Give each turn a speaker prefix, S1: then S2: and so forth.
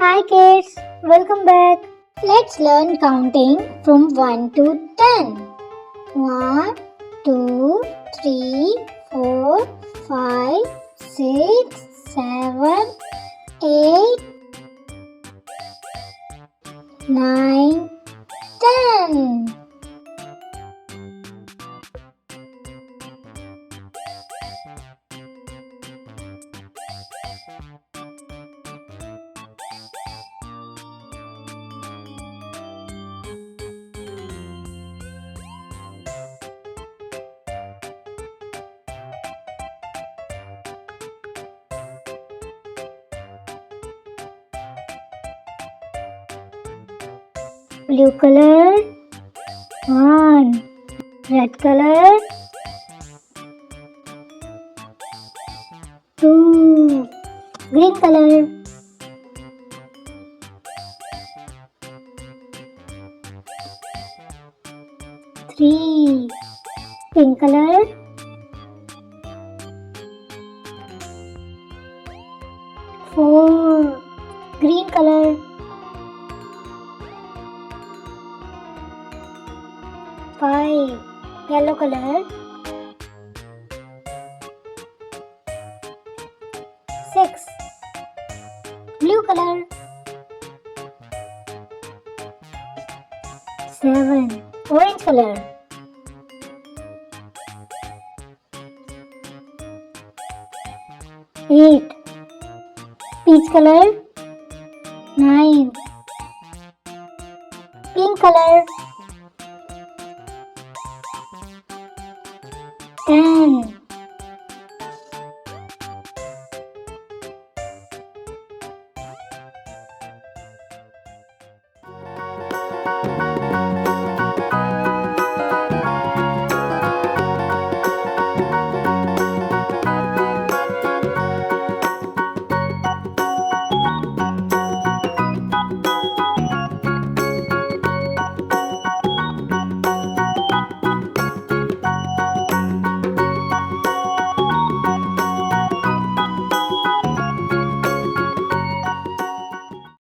S1: Hi kids, welcome back. Let's learn counting from 1 to 10. 1, 2, 3, 4, 5, 6, 7, 8, 9, 10. Blue color, 1. Red color, 2. Green color, 3. Pink color, 4. Green color, 5. Yellow color, 6. Blue color, 7. Orange color, 8. Peach color, 9. Pink color, 10.